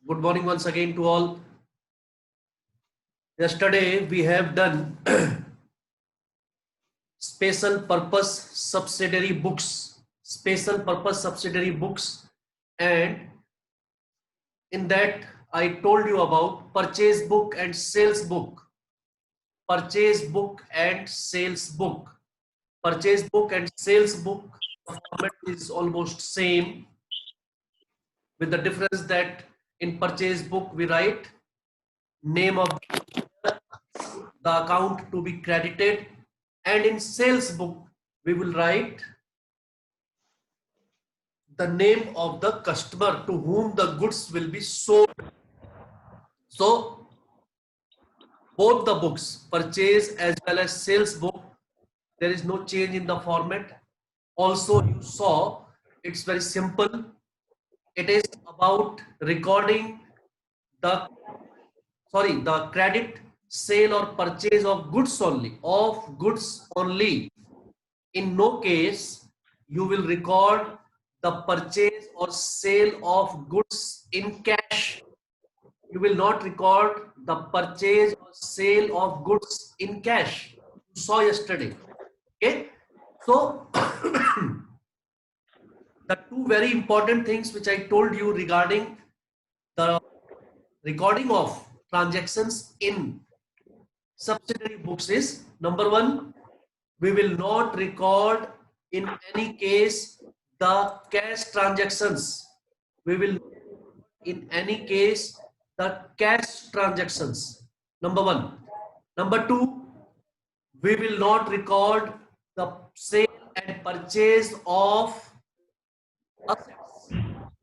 Good morning once again to all. Yesterday we have done special purpose subsidiary books, and in that I told you about purchase book and sales book. Purchase book and sales book. Purchase book and sales book, the format is almost same, with the difference that in purchase book we write name of the account to be credited, and in sales book we will write the name of the customer to whom the goods will be sold. So both the books, purchase as well as sales book, there is no change in the format. Also you saw it's very simple. It is about recording the credit, sale or purchase of goods only. In no case you will record the purchase or sale of goods in cash. You will not record the purchase or sale of goods in cash. You saw yesterday. Okay. So the two very important things which I told you regarding the recording of transactions in subsidiary books is: number one, we will not record in any case the cash transactions. We will in any case the cash transactions. Number one. Number two, we will not record the sale and purchase of assets.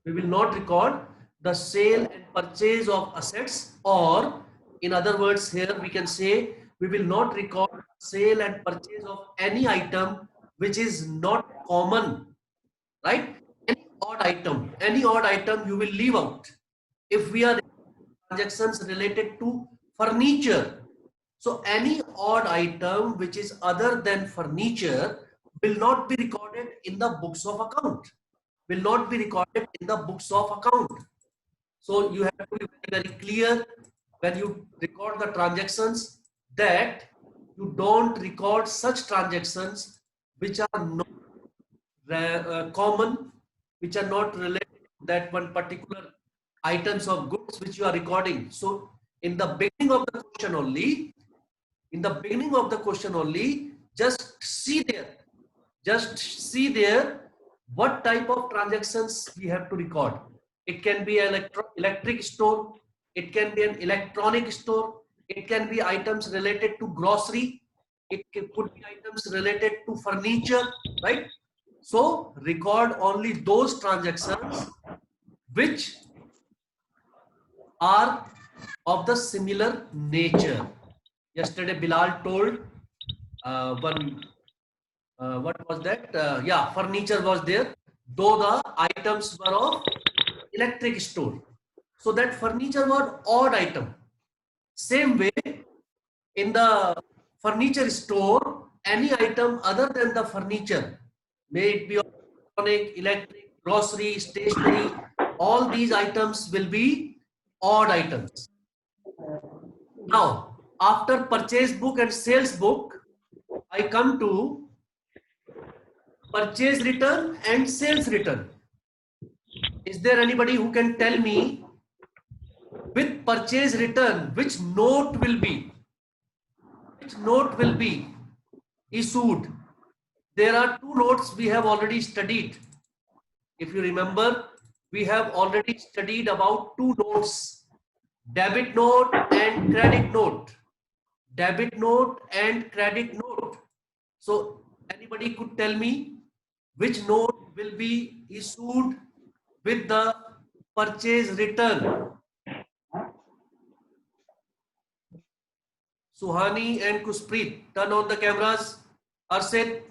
We will not record the sale and purchase of assets, or in other words, here we can say we will not record sale and purchase of any item which is not common, right? Any odd item you will leave out. If we are transactions related to furniture, so any odd item which is other than furniture will not be recorded in the books of account. Will not be recorded in the books of account. So you have to be very, very clear when you record the transactions that you don't record such transactions which are not common, which are not related to that one particular items of goods which you are recording. So in the beginning of the question only, just see there what type of transactions we have to record. It can be an electric store, it can be an electronic store, it can be items related to grocery, it could be items related to furniture, right? So record only those transactions which are of the similar nature. Yesterday Bilal told what was that? Yeah, furniture was there, though the items were of electric store. So that furniture was odd item. Same way, in the furniture store, any item other than the furniture, may it be electronic, electric, grocery, stationery, all these items will be odd items. Now, after purchase book and sales book, I come to purchase return and sales return. Is there anybody who can tell me with purchase return which note will be issued? There are two notes we have already studied. If you remember, we have already studied about two notes: debit note and credit note. Debit note and credit note. So anybody could tell me which note will be issued with the purchase return? Suhani and Kushpreet, turn on the cameras. Arsit.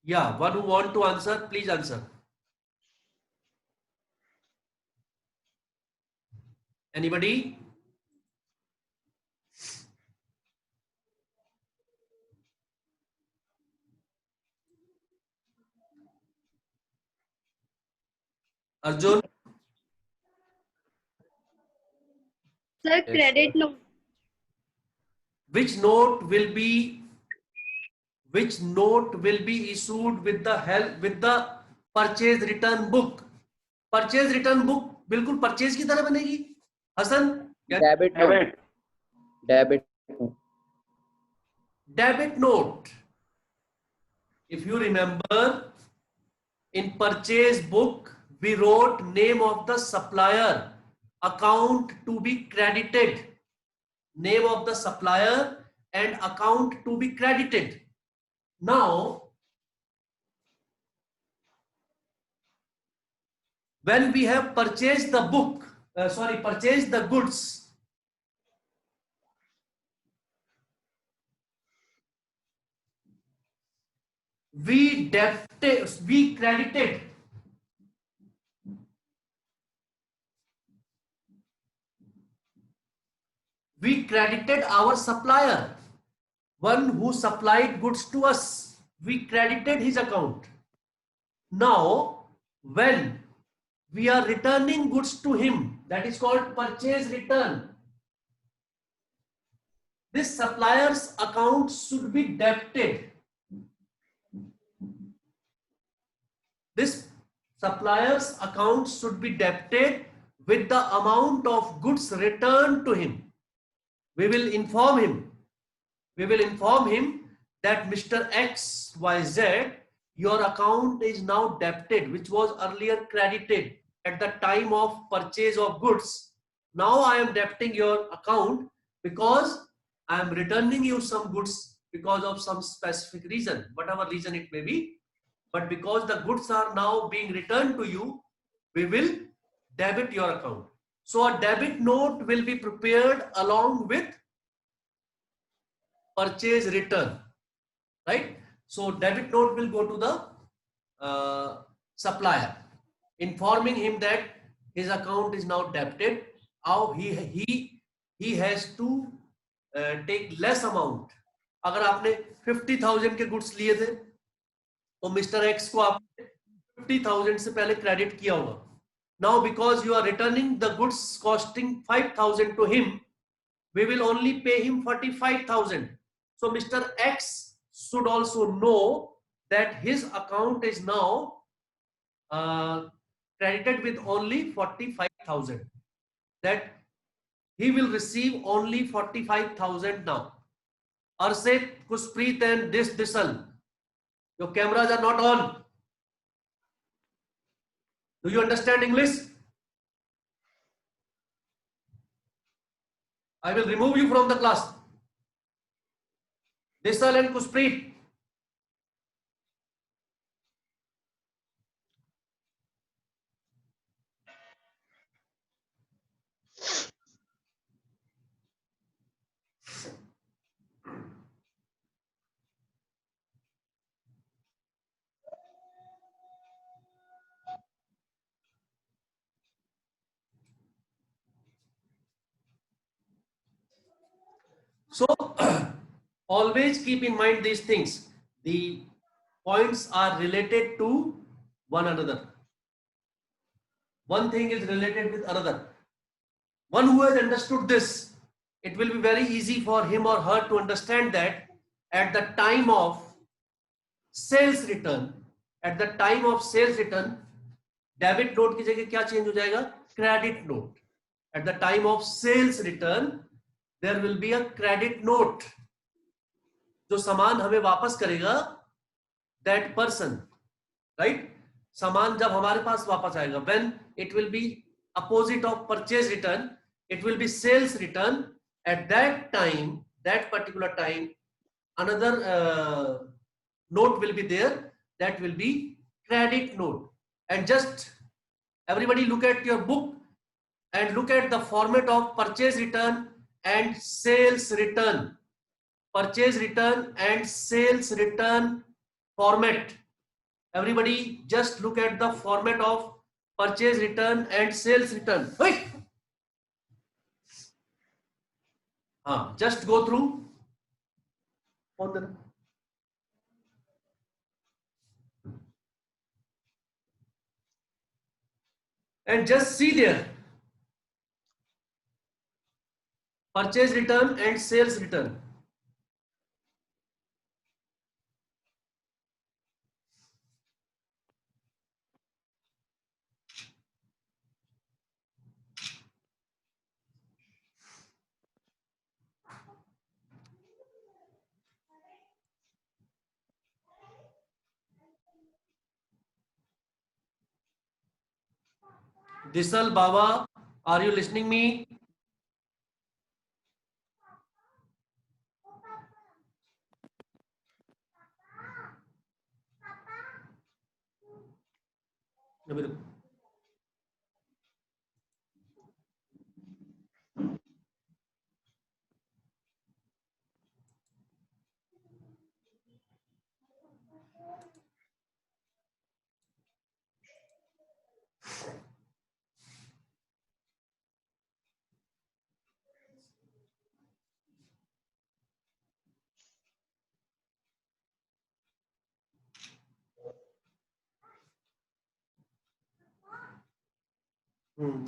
Yeah, one who want to answer, please answer. Anybody? Arjun, Sir, credit note. which note will be issued with the help with the purchase return book? Purchase return book बिल्कुल purchase की तरह बनेगी. हसन, क्या? Debit note. Debit note. Debit note. If you remember, in purchase book we wrote name of the supplier, account to be credited, name of the supplier and account to be credited. Now when we have purchased the book, purchased the goods, we credited our supplier, one who supplied goods to us. We credited his account. Now when we are returning goods to him, that is called purchase return. This supplier's account should be debited. This supplier's account should be debited with the amount of goods returned to him. We will inform him that Mr. XYZ, your account is now debited, which was earlier credited at the time of purchase of goods. Now I am debiting your account because I am returning you some goods because of some specific reason, whatever reason it may be. But because the goods are now being returned to you, we will debit your account. So a debit note will be prepared along with purchase return, right? So debit note will go to the supplier, informing him that his account is now debited. How he has to take less amount. अगर आपने 50,000 के goods लिए थे तो mister x को आपने 50,000 से पहले क्रेडिट किया होगा. Now because you are returning the goods costing 5,000 to him, we will only pay him 45,000. So Mr. X should also know that his account is now credited with only 45,000. That he will receive only 45,000 now. Arsit, Kushpreet and Disal, your cameras are not on. Do you understand English? I will remove you from the class. Disal and Kushpreet. So always keep in mind these things. The points are related to one another. One thing is related with another. One who has understood this, it will be very easy for him or her to understand that at the time of sales return, debit note की जगह क्या change हो जाएगा? Credit note. At the time of sales return, there will be a credit note. जो सामान हमें वापस करेगा, that person, right? सामान जब हमारे पास वापस आएगा, when it will be opposite of purchase return, it will be sales return. At that time, that particular time, another note will be there, that will be credit note. And just everybody look at your book and look at the format of purchase return and sales return. Purchase return and sales return format. Everybody just look at the format of purchase return and sales return. Just go through. and just see there, purchase return and sales return. Disal Baba, are you listening me?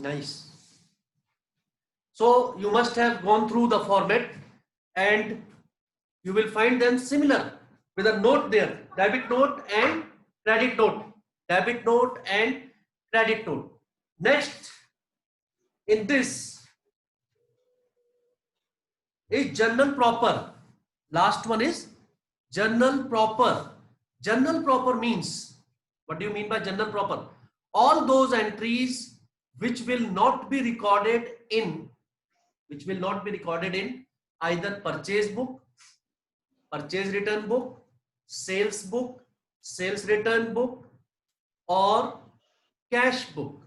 Nice. So you must have gone through the format and you will find them similar with a note there, debit note and credit note, debit note and credit note. Next in this is journal proper. Last one is journal proper. Journal proper means, what do you mean by journal proper? All those entries which will not be recorded in either purchase book, purchase return book, sales book, sales return book, or cash book.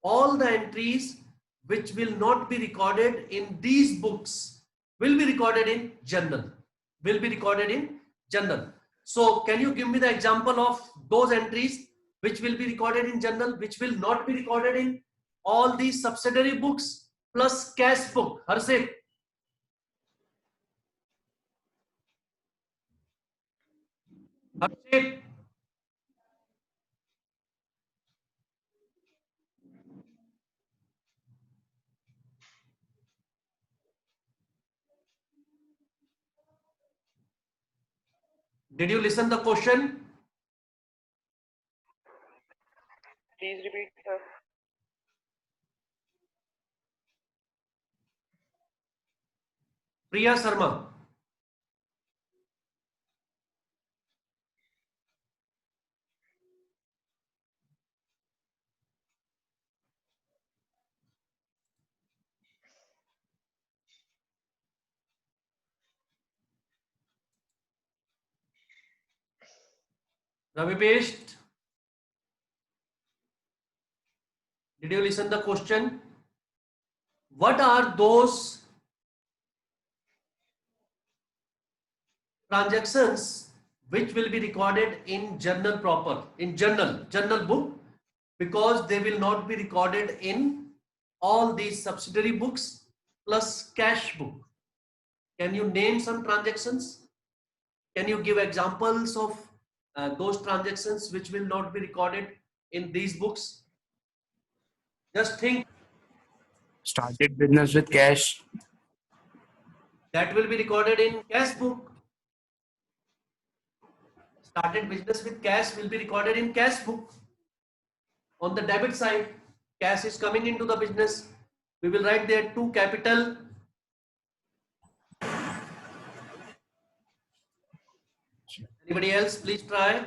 All the entries which will not be recorded in these books will be recorded in journal. So can you give me the example of those entries which will be recorded in journal, which will not be recorded in all these subsidiary books plus cash book? Harshit. Harshit. Did you listen the question? Please repeat, sir. Priya Sharma. Ravi Pest. Did you listen the question? What are those transactions which will be recorded in journal proper, in journal book, because they will not be recorded in all these subsidiary books plus cash book? Can you name some transactions? Can you give examples of those transactions which will not be recorded in these books? Just think. Started business with cash. That will be recorded in cash book. Started business with cash will be recorded in cash book. On the debit side, cash is coming into the business. We will write there to capital. Anybody else? Please try.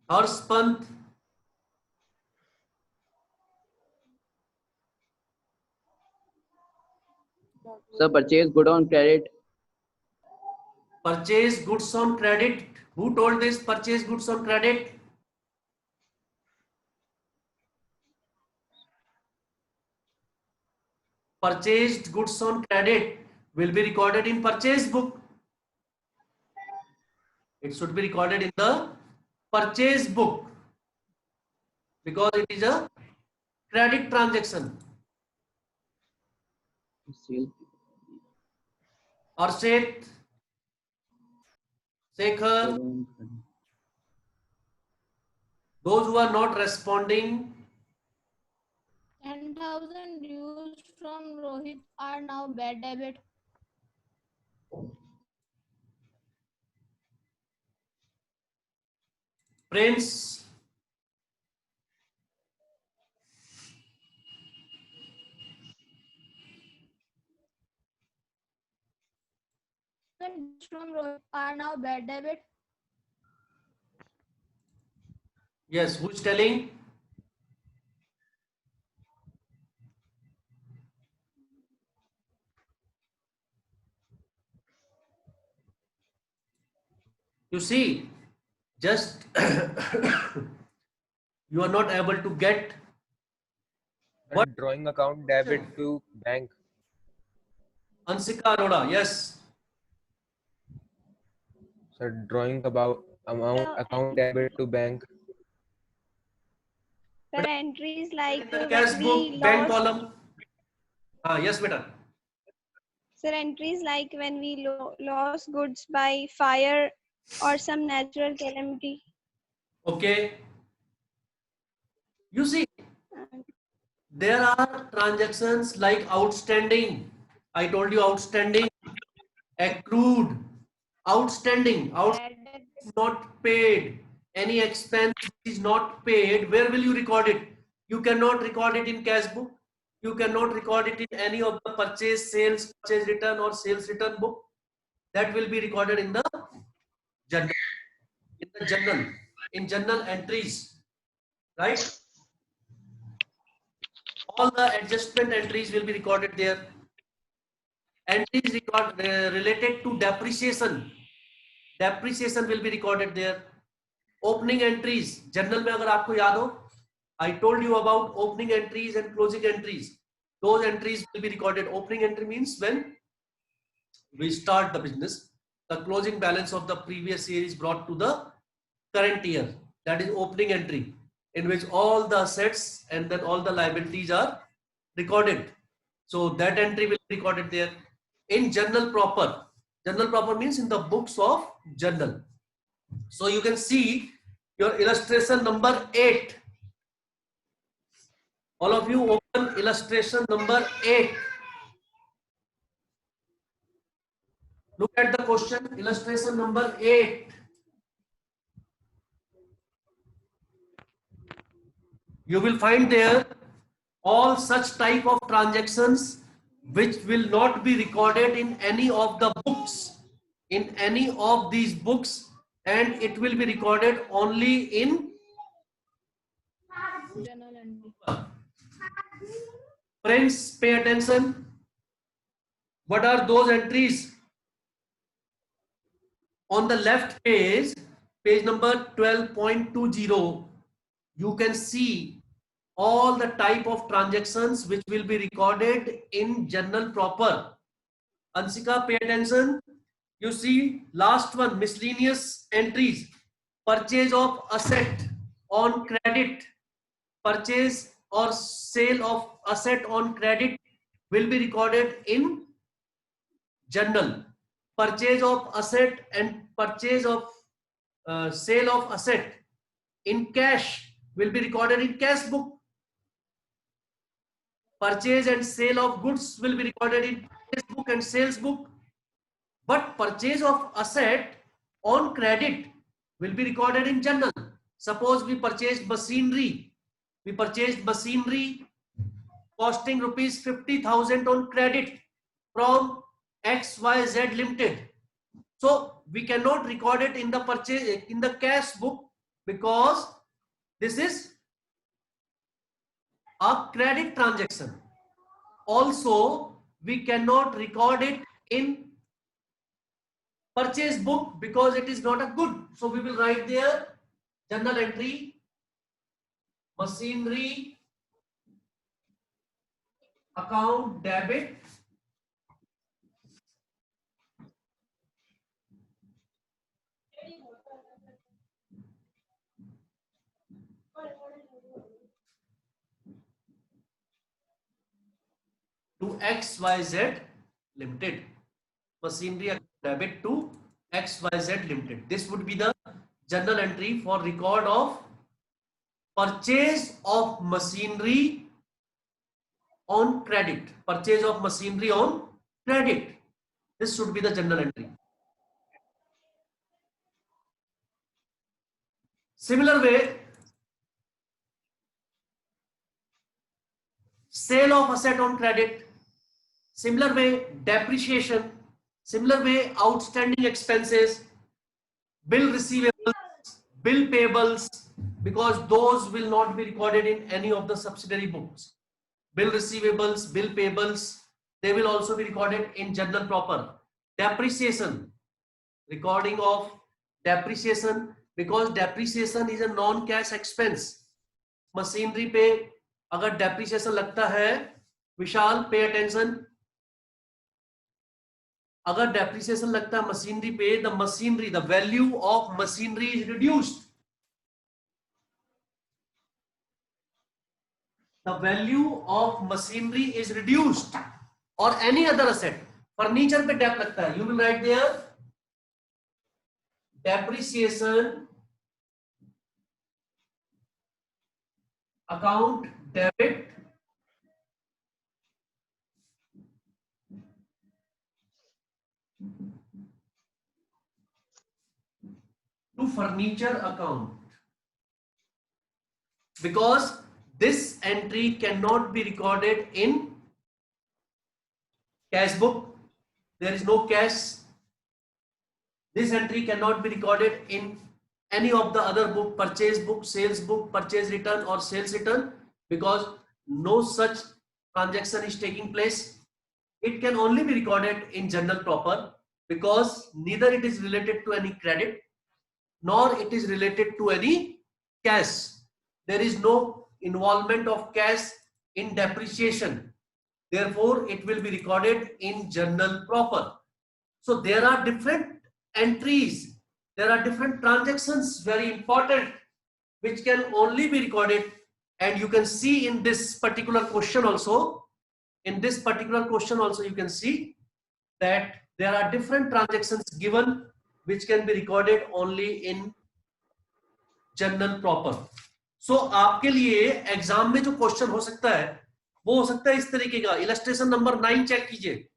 Harsh Pant. Sir, purchase good on credit. Purchase goods on credit. Who told this? Purchase goods on credit. Purchased goods on credit will be recorded in purchase book. It should be recorded in the purchase book because it is a credit transaction. Arshit, Sekhar, those who are not responding, 10,000 dues from Rohit are now bad debit. Prince, Dues from Rohit are now bad debit. yes, who's telling? You see, just you are not able to get what? Drawing account debit to bank. Ansika Arora, yes. So drawing about amount account debit to bank. Sir, entries like In the when cash book, we bank lost. column. Yes, beta. Sir, entries like when we lost goods by fire or some natural calamity. Okay. You see, And there are transactions like outstanding. I told you outstanding, accrued, outstanding, Bad debt. not paid. Any expense is not paid. Where will you record it? You cannot record it in cash book. You cannot record it in any of the purchase, sales, purchase return or sales return book. That will be recorded in the journal, in journal entries, right? All the adjustment entries will be recorded there. Entries related to depreciation will be recorded there. Opening entries, journal में अगर आपको याद हो, I told you about opening entries and closing entries. Those entries will be recorded. Opening entry means when we start the business, the closing balance of the previous year is brought to the current year. That is opening entry, in which all the assets and then all the liabilities are recorded. So that entry will be recorded there. In journal proper means in the books of journal. So you can see your illustration number 8. All of you open illustration number 8. Look at the question, illustration number 8. You will find there all such type of transactions which will not be recorded in any of the books, in any of these books, and it will be recorded only in Journal entry. Friends, pay attention. What are those entries? On the left page, page number 12.20, you can see all the type of transactions which will be recorded in journal proper. Ansika, pay attention. You see last one, miscellaneous entries. Purchase of asset on credit, purchase or sale of asset on credit will be recorded in journal. Purchase of asset and purchase of sale of asset in cash will be recorded in cash book. Purchase and sale of goods will be recorded in purchase book and sales book. But purchase of asset on credit will be recorded in journal. Suppose we purchased machinery. We purchased machinery costing rupees 50,000 on credit from XYZ Limited. So we cannot record it in the purchase in the cash book because this is a credit transaction. Also, we cannot record it in purchase book because it is not a good. So we will write there journal entry, machinery account debit to XYZ Limited. Machinery account debit to XYZ Limited. This would be the journal entry for record of purchase of machinery on credit. Purchase of machinery on credit. This should be the journal entry. Similar way, sale of asset on credit. Similar way, depreciation. Similar way, outstanding expenses, bill receivables, bill payables, because those will not be recorded in any of the subsidiary books. Bill receivables, bill payables, they will also be recorded in journal proper. Depreciation, recording of depreciation, because depreciation is a non-cash expense. Machinery पे अगर depreciation लगता है, विशाल pay attention. अगर depreciation लगता है machinery पे, the machinery, the value of machinery is reduced. The value of machinery is reduced. Or any other asset. Furniture पे dep लगता है. You will write there depreciation account debit to furniture account, because this entry cannot be recorded in cash book. There is no cash. This entry cannot be recorded in any of the other book, purchase book, sales book, purchase return or sales return, because no such transaction is taking place. It can only be recorded in journal proper, because neither it is related to any credit nor it is related to any cash. There is no involvement of cash in depreciation. Therefore, it will be recorded in journal proper. So there are different entries, there are different transactions, very important, which can only be recorded. And you can see in this particular question also, you can see that there are different transactions given which can be recorded only in journal proper. So आपके लिए exam में जो question हो सकता है वो हो सकता है इस तरीके का. इलस्ट्रेशन नंबर 9 चेक कीजिए.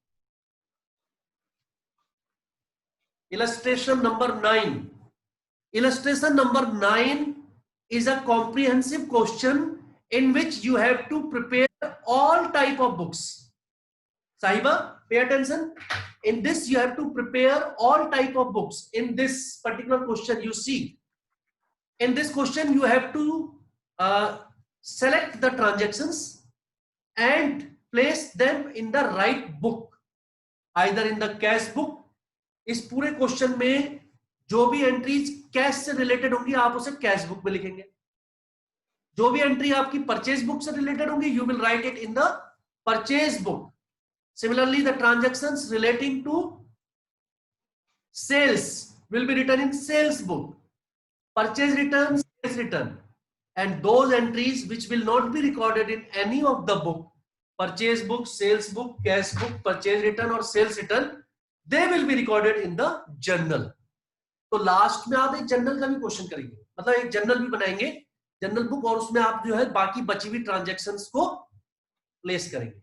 Illustration number 9. Illustration number 9 is a comprehensive question in which you have to prepare all type of books. Sahiba, pay attention. In this you have to prepare all type of books. In this particular question you see. In this question you have to select the transactions and place them in the right book. Either in the cash book. इस पूरे question में जो भी entries cash से related होंगी आप उसे cash book में लिखेंगे. जो भी एंट्री आपकी परचेज बुक से रिलेटेड होंगी you will write it in the purchase book. Similarly the transactions relating to sales will be written in sales book. Purchase return, sales return, and those entries which will not be recorded in any of the book, purchase book, sales book, cash book, purchase return or sales return, they will be recorded in the journal. तो last में आप एक journal का भी question करेंगे, मतलब एक journal भी बनाएंगे, जर्नल बुक, और उसमें आप जो है बाकी बची हुई ट्रांजैक्शंस को प्लेस करेंगे.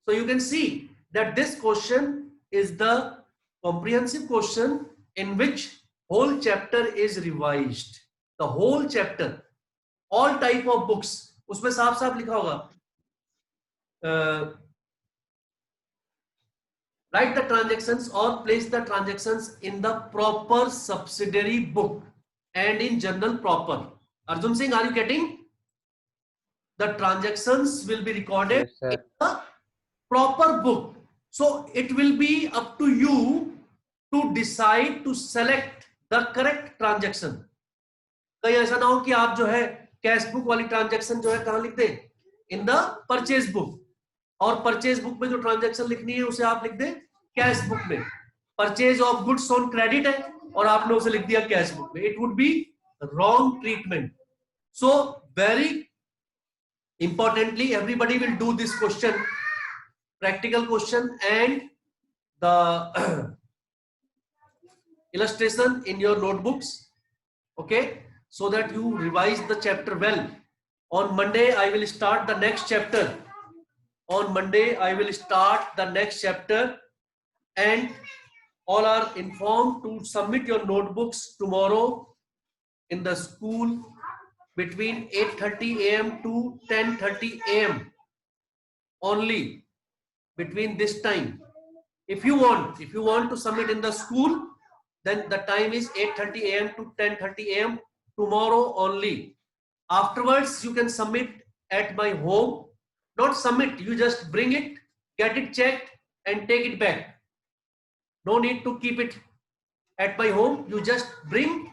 So you can see that this question is the comprehensive question in which whole chapter is revised. The whole chapter, all type of books, उसमें साफ साफ लिखा होगा write the transactions or place the transactions in the proper subsidiary book and in journal proper. Arjun Singh, are you getting? The transactions will be recorded in the proper book. So it will be up to you to decide to select the correct transaction. कहीं ऐसा ना हो कि आप जो है cash book वाली transaction जो है कहां लिख दें? इन द परचेज बुक. और परचेज बुक में जो ट्रांजैक्शन लिखनी है उसे आप लिख दें कैश बुक में. Purchase of goods on credit है और आपने उसे लिख दिया कैश बुक में. It would be wrong treatment. So very importantly everybody will do this question, practical question, and the illustration in your notebooks, okay, so that you revise the chapter well. On Monday, I will start the next chapter. On Monday, I will start the next chapter, and all are informed to submit your notebooks tomorrow in the school between 8:30 a.m. to 10:30 a.m. only, between this time. If you want to submit in the school, then the time is 8:30 a.m. to 10:30 a.m. tomorrow only. Afterwards, you can submit at my home. Not submit, you just bring it, get it checked, and take it back. No need to keep it at my home. You just bring,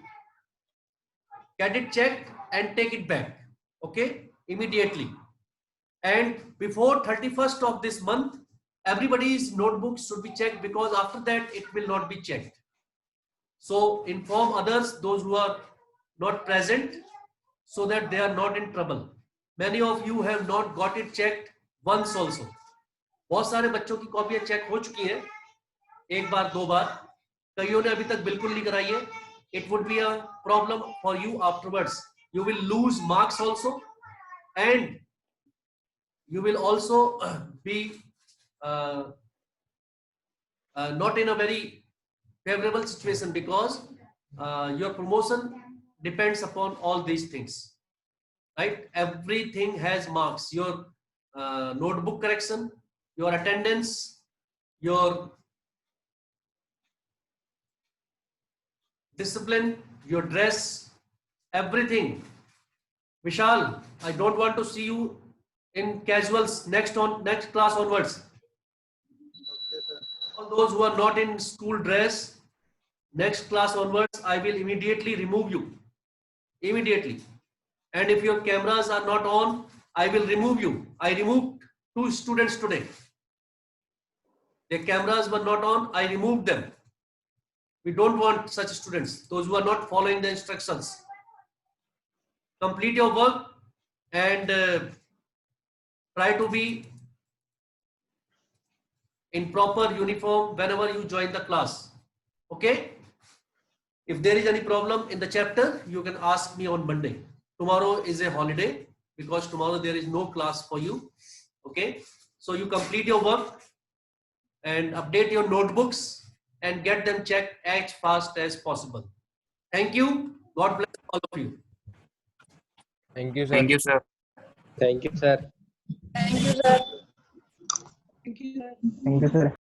get it checked, and take it back. Okay, immediately. And before 31st of this month, everybody's notebooks should be checked, because after that it will not be checked. So inform others, those who are not present, so that they are not in trouble. Many of you have not got it checked once also. बहुत सारे बच्चों की कॉपियां check हो चुकी हैं, एक बार दो बार, कईयों ने अभी तक बिल्कुल नहीं कराई है. It would be a problem for you afterwards. You will lose marks also, and you will also be not in a very favorable situation, because your promotion depends upon all these things, right? Everything has marks. Your notebook correction, your attendance, your discipline, your dress, everything. Vishal, I don't want to see you in casuals next class onwards. All those who are not in school dress, next class onwards, I will immediately remove you. Immediately. And if your cameras are not on, I will remove you. I removed 2 students today. Their cameras were not on, I removed them. We don't want such students, those who are not following the instructions. Complete your work and try to be in proper uniform whenever you join the class. Okay? If there is any problem in the chapter, you can ask me on Monday. Tomorrow is a holiday, because tomorrow there is no class for you. Okay? So you complete your work and update your notebooks and get them checked as fast as possible. Thank you. God bless all of you. Thank you, sir. Thank you, sir. Thank you, sir. Thank you, sir. Thank you, sir.